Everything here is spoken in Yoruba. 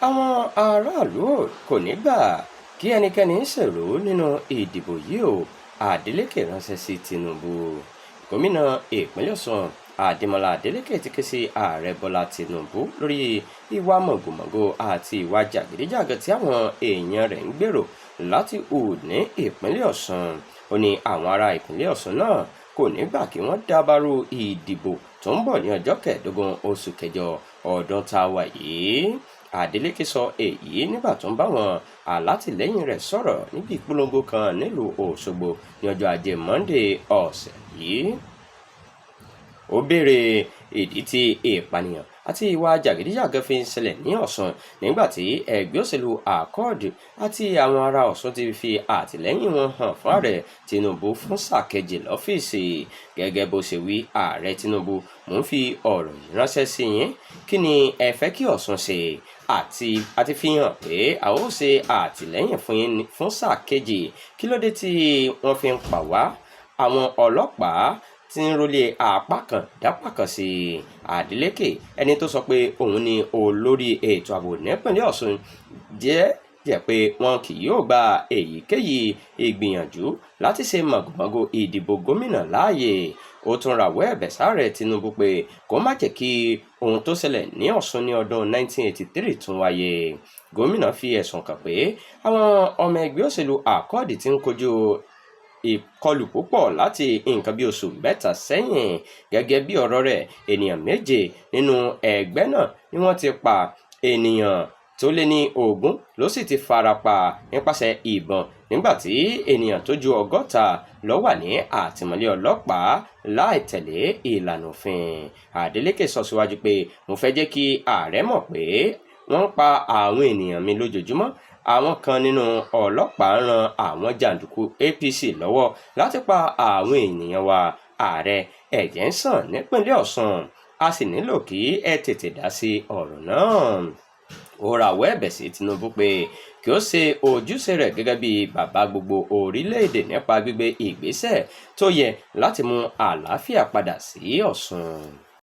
àwọn aráàlú kò ní gbà kí ẹnikẹ́ni ṣèrú nínú ìdìbò yìí o, Adeleke ránṣẹ́ sí Tinubu. Gómìnà ìpínlẹ̀ Ọ̀ṣun Adémọ́lá Adeleke ti ké sí ààrẹ Bọ́lá Tinubu lórí ìwà mọ̀gòmọ̀gò àti ìwà jàgídíjàgan tí àwọn èèyàn rẹ̀ ń gbèrò láti hù ní ìpínlẹ̀ Ọ̀ṣun. Ó ní àwọn ará ìpínlẹ̀ Ọ̀ṣun náà kò ní gbà kí wọ́n dábàrú ìdìbò tó ń bọ̀ ní ọjọ́ 15 oṣù kẹjọ ọdún tá a wà yìí. Adeleke sọ èyí nígbà tó ń bá wọn alátìlẹ́yìn rẹ̀ sọ̀rọ̀ níbi ìpolongo kan nílùú Òṣogbo ní ọjọ́ Ajé Monday ọ̀sẹ̀ yìí. Ó béèrè ìdí tí ìpànìyàn àti ìwà jàgídíjàgan fi ń ṣẹlẹ̀ ní Ọ̀ṣun nígbà tí ẹgbẹ́ òṣèlú Accord àti àwọn ará Ọ̀ṣun ti fi àtìlẹ́yìn wọn hàn fún ààrẹ Tinubu fún sáà kejì lọ́fíìsì. Gẹ́gẹ́ bó ṣe wí, ààrẹ Tinubu, mò ń fi ọ̀rọ̀ yìí ránṣẹ́ sí yín. Kí ni ẹ fẹ́ kí Ọ̀ṣun ṣe? Àti fi hàn pé a ó ṣe àtìlẹ́yìn fún yín fún sáà kejì. Kí ló dé tí wọ́n fi ń pa wá? Àwọn ọlọ́pàá tí ń rólé apá kan dápá kan sí Adeleke, ẹni tó sọ pé òun ni olórí ètò ààbò nípínlẹ̀ Ọ̀ṣun, jẹ́ pé wọn kì yóò gba èyíkéyìí ìgbìyànjú láti ṣe màgòmágó ìdìbò gómìnà láàyè. Ó tún rawọ́ ẹ̀bẹ̀ sáàrẹ Tinubu pé kó má jẹ́ kí ohun tó ṣẹlẹ̀ ní Ọ̀ṣun ní ọdún 1983 tún wáyé. Gómìnà fi ẹ̀sùn kàn pé àwọn ọmọ ẹgbẹ́ òṣèlú Accord ti ń kojú ìkọlù púpọ̀ láti nǹkan bí oṣù mẹ́ta sẹ́yìn. Gẹ́gẹ́ bí ọ̀rọ̀ rẹ̀, ènìyàn 7 nínú ẹgbẹ́ náà ni wọ́n ti pa, ènìyàn tó lé ní 20 ló sì ti farapa nípasẹ̀ ìbọn, nígbà tí ènìyàn tó ju 100 ló wà ní àtìmọ́lé ọlọ́pàá láì tẹ̀lé ìlànà òfin. Adeleke sọ síwájú pé mo fẹ́ jẹ́ kí ààrẹ mọ̀ pé wọ́n ń pa àwọn ènìyàn mi lójoojúmọ́. Àwọn kan nínú ọlọ́pàá ń ran àwọn jàǹdùkú APC lọ́wọ́ láti pa àwọn ènìyàn wa. Ààrẹ, ẹ̀jẹ̀ ń sàn nípínlẹ̀ Ọ̀ṣun, a sì nílò kí ẹ tètè dá sí ọ̀rọ̀ náà. Ó rawọ́ ẹ̀bẹ̀ sí Tinubu pé kí ó ṣe ojúṣe rẹ̀ gẹ́gẹ́ bí bàbá gbogbo orílẹ̀-èdè nípa gbígbé ìgbésẹ̀ tó yẹ láti mú àlàáfíà padà sí Ọ̀ṣun.